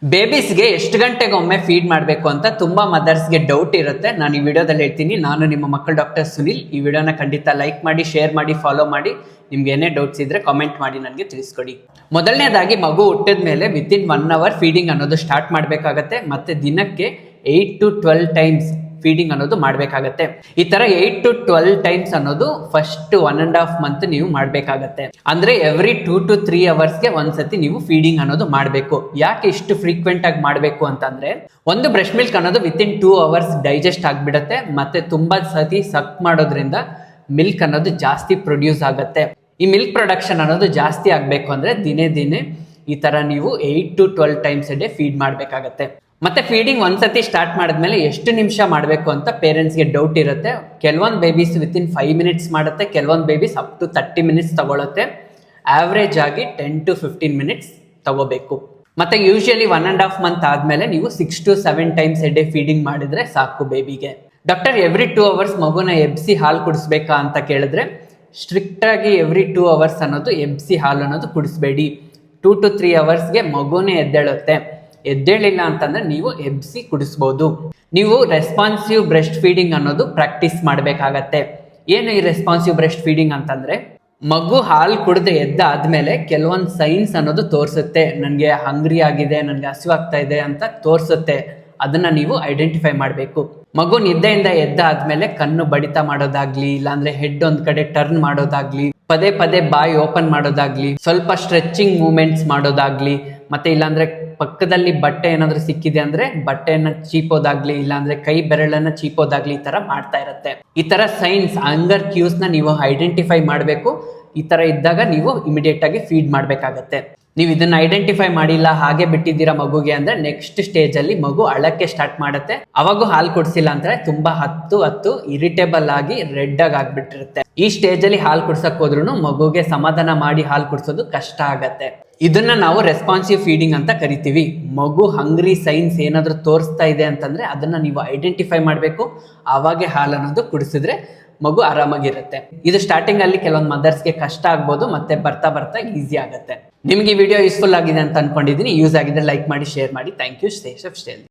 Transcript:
ಬೇಬೀಸ್ಗೆ ಎಷ್ಟು ಗಂಟೆಗೆ ಒಮ್ಮೆ ಫೀಡ್ ಮಾಡಬೇಕು ಅಂತ ತುಂಬಾ ಮದರ್ಸ್ಗೆ ಡೌಟ್ ಇರುತ್ತೆ. ನಾನು ಈ ವಿಡಿಯೋದಲ್ಲಿ ಹೇಳ್ತೀನಿ. ನಾನು ನಿಮ್ಮ ಮಕ್ಕಳ ಡಾಕ್ಟರ್ ಸುನಿಲ್. ಈ ವಿಡಿಯೋನ ಖಂಡಿತ ಲೈಕ್ ಮಾಡಿ, ಶೇರ್ ಮಾಡಿ, ಫಾಲೋ ಮಾಡಿ. ನಿಮ್ಗೆ ಏನೇ ಡೌಟ್ಸ್ ಇದ್ರೆ ಕಾಮೆಂಟ್ ಮಾಡಿ ನನಗೆ ತಿಳಿಸ್ಕೊಡಿ. ಮೊದಲನೇದಾಗಿ ಮಗು ಹುಟ್ಟಿದ ಮೇಲೆ ವಿತಿನ್ 1 hour ಫೀಡಿಂಗ್ ಅನ್ನೋದು ಸ್ಟಾರ್ಟ್ ಮಾಡಬೇಕಾಗತ್ತೆ. ಮತ್ತೆ ದಿನಕ್ಕೆ 8 to 12 ಟೈಮ್ಸ್ ಫೀಡಿಂಗ್ ಅನ್ನೋದು ಮಾಡಬೇಕಾಗತ್ತೆ. ಈ ತರ 8 to 12 ಟೈಮ್ಸ್ ಅನ್ನೋದು ಫಸ್ಟ್ 1.5 month ನೀವು ಮಾಡಬೇಕಾಗತ್ತೆ. ಅಂದ್ರೆ ಎವ್ರಿ 2 to 3 hours ಒಂದ್ಸತಿ ನೀವು ಫೀಡಿಂಗ್ ಅನ್ನೋದು ಮಾಡಬೇಕು. ಯಾಕೆ ಇಷ್ಟು ಫ್ರೀಕ್ವೆಂಟ್ ಆಗಿ ಮಾಡಬೇಕು ಅಂತಂದ್ರೆ, ಒಂದು ಬ್ರೆಸ್ಟ್ ಮಿಲ್ಕ್ ಅನ್ನೋದು ವಿತಿನ್ 2 hours ಡೈಜೆಸ್ಟ್ ಆಗ್ಬಿಡತ್ತೆ. ಮತ್ತೆ ತುಂಬಾ ಸತಿ ಸಕ್ ಮಾಡೋದ್ರಿಂದ ಮಿಲ್ಕ್ ಅನ್ನೋದು ಜಾಸ್ತಿ ಪ್ರೊಡ್ಯೂಸ್ ಆಗುತ್ತೆ. ಈ ಮಿಲ್ಕ್ ಪ್ರೊಡಕ್ಷನ್ ಅನ್ನೋದು ಜಾಸ್ತಿ ಆಗ್ಬೇಕು ಅಂದ್ರೆ ದಿನೇ ಈ ತರ ನೀವು 8 to 12 ಟೈಮ್ಸ್ ಡೇ ಫೀಡ್ ಮಾಡಬೇಕಾಗತ್ತೆ. ಮತ್ತೆ ಫೀಡಿಂಗ್ ಒಂದ್ಸತಿ ಸ್ಟಾರ್ಟ್ ಮಾಡಿದ್ಮೇಲೆ ಎಷ್ಟು ನಿಮಿಷ ಮಾಡಬೇಕು ಅಂತ ಪೇರೆಂಟ್ಸ್ಗೆ ಡೌಟ್ ಇರುತ್ತೆ. ಕೆಲವೊಂದು ಬೇಬೀಸ್ ವಿತಿನ್ 5 minutes ಮಾಡುತ್ತೆ, ಕೆಲವೊಂದು ಬೇಬೀಸ್ ಅಪ್ ಟು 30 minutes ತಗೊಳುತ್ತೆ. ಆವ್ರೇಜ್ ಆಗಿ 10 to 15 minutes ತಗೋಬೇಕು. ಮತ್ತೆ ಯೂಶಲಿ 1.5 month ಆದ್ಮೇಲೆ ನೀವು 6 to 7 ಟೈಮ್ಸ್ ಡೇ ಫೀಡಿಂಗ್ ಮಾಡಿದ್ರೆ ಸಾಕು ಬೇಬಿಗೆ. ಡಾಕ್ಟರ್ ಎವ್ರಿ 2 hours ಮಗುನ ಎಬ್ಸಿ ಹಾಲು ಕುಡಿಸ್ಬೇಕಾ ಅಂತ ಕೇಳಿದ್ರೆ, ಸ್ಟ್ರಿಕ್ಟ್ ಆಗಿ ಎವ್ರಿ 2 hours ಅನ್ನೋದು ಎಬ್ಸಿ ಹಾಲು ಅನ್ನೋದು ಕುಡಿಸ್ಬೇಡಿ. 2 to 3 hours ಮಗುನೇ ಎದ್ದೇಳುತ್ತೆ. ಎದ್ದೇಳಿಲ್ಲ ಅಂತಂದ್ರೆ ನೀವು ಎಬ್ಸಿ ಕುಡಿಸ್ಬೋದು. ನೀವು ರೆಸ್ಪಾನ್ಸಿವ್ ಬ್ರೆಸ್ಟ್ ಫೀಡಿಂಗ್ ಅನ್ನೋದು ಪ್ರಾಕ್ಟೀಸ್ ಮಾಡಬೇಕಾಗತ್ತೆ. ಏನು ಈ ರೆಸ್ಪಾನ್ಸಿವ್ ಬ್ರೆಸ್ಟ್ ಫೀಡಿಂಗ್ ಅಂತಂದ್ರೆ, ಮಗು ಹಾಲು ಕುಡಿದು ಎದ್ದಾದ್ಮೇಲೆ ಕೆಲವೊಂದು ಸೈನ್ಸ್ ಅನ್ನೋದು ತೋರಿಸುತ್ತೆ. ನನಗೆ ಹಂಗ್ರಿ ಆಗಿದೆ, ನನಗೆ ಹಸಿವಾಗ್ತಾ ಇದೆ ಅಂತ ತೋರಿಸುತ್ತೆ. ಅದನ್ನ ನೀವು ಐಡೆಂಟಿಫೈ ಮಾಡಬೇಕು. ಮಗು ನಿದ್ದೆಯಿಂದ ಎದ್ದಾದ್ಮೇಲೆ ಕಣ್ಣು ಬಡಿತ ಮಾಡೋದಾಗ್ಲಿ, ಇಲ್ಲಾಂದ್ರೆ ಹೆಡ್ ಒಂದ್ ಕಡೆ ಟರ್ನ್ ಮಾಡೋದಾಗ್ಲಿ, ಪದೇ ಪದೇ ಬಾಯಿ ಓಪನ್ ಮಾಡೋದಾಗ್ಲಿ, ಸ್ವಲ್ಪ ಸ್ಟ್ರೆಚಿಂಗ್ ಮೂವ್ಮೆಂಟ್ಸ್ ಮಾಡೋದಾಗ್ಲಿ, ಮತ್ತೆ ಇಲ್ಲಾಂದ್ರೆ ಪಕ್ಕದಲ್ಲಿ ಬಟ್ಟೆ ಏನಾದ್ರೂ ಸಿಕ್ಕಿದೆ ಅಂದ್ರೆ ಬಟ್ಟೆಯನ್ನ ಚೀಪೋದಾಗ್ಲಿ, ಇಲ್ಲಾಂದ್ರೆ ಕೈ ಬೆರಳನ್ನ ಚೀಪೋದಾಗ್ಲಿ, ಈ ತರ ಮಾಡ್ತಾ ಇರುತ್ತೆ. ಈ ತರ ಸೈನ್ಸ್ ಹಂಗರ್ ಕ್ಯೂಸ್ ನ ನೀವು ಐಡೆಂಟಿಫೈ ಮಾಡಬೇಕು. ಈ ತರ ಇದ್ದಾಗ ನೀವು ಇಮಿಡಿಯೇಟ್ ಆಗಿ ಫೀಡ್ ಮಾಡ್ಬೇಕಾಗತ್ತೆ. ನೀವು ಇದನ್ನ ಐಡೆಂಟಿಫೈ ಮಾಡಿಲ್ಲ, ಹಾಗೆ ಬಿಟ್ಟಿದ್ದೀರಾ ಮಗುಗೆ ಅಂದ್ರೆ ನೆಕ್ಸ್ಟ್ ಸ್ಟೇಜ್ ಅಲ್ಲಿ ಮಗು ಅಳಕ್ಕೆ ಸ್ಟಾರ್ಟ್ ಮಾಡುತ್ತೆ. ಅವಾಗೂ ಹಾಲು ಕುಡಿಸಿಲ್ಲ ಅಂದ್ರೆ ತುಂಬಾ ಹತ್ತು ಇರಿಟೇಬಲ್ ಆಗಿ ರೆಡ್ ಆಗಿ ಆಗ್ಬಿಟ್ಟಿರುತ್ತೆ. ಈ ಸ್ಟೇಜ್ ಅಲ್ಲಿ ಹಾಲು ಕುಡ್ಸಕ್ ಹೋದ್ರೂ ಮಗುಗೆ ಸಮಾಧಾನ ಮಾಡಿ ಹಾಲು ಕುಡಿಸೋದು ಕಷ್ಟ ಆಗತ್ತೆ. ಇದನ್ನ ನಾವು ರೆಸ್ಪಾನ್ಸಿವ್ ಫೀಡಿಂಗ್ ಅಂತ ಕರಿತೀವಿ. ಮಗು ಹಂಗ್ರಿ ಸೈನ್ಸ್ ಏನಾದ್ರೂ ತೋರಿಸ್ತಾ ಇದೆ ಅಂತಂದ್ರೆ ಅದನ್ನ ನೀವು ಐಡೆಂಟಿಫೈ ಮಾಡಬೇಕು. ಆವಾಗೆ ಹಾಲು ಅನ್ನೋದು ಕುಡಿಸಿದ್ರೆ ಮಗು ಆರಾಮಾಗಿರುತ್ತೆ. ಇದು ಸ್ಟಾರ್ಟಿಂಗ್ ಅಲ್ಲಿ ಕೆಲವೊಂದು ಮದರ್ಸ್ಗೆ ಕಷ್ಟ ಆಗ್ಬೋದು, ಮತ್ತೆ ಬರ್ತಾ ಈಸಿ ಆಗುತ್ತೆ. ನಿಮ್ಗೆ ಈ ವಿಡಿಯೋ ಯೂಸ್ಫುಲ್ ಆಗಿದೆ ಅಂತ ಅನ್ಕೊಂಡಿದ್ದೀನಿ. ಯೂಸ್ ಆಗಿದ್ರೆ ಲೈಕ್ ಮಾಡಿ, ಶೇರ್ ಮಾಡಿ. Thank you. Stay safe, stay healthy.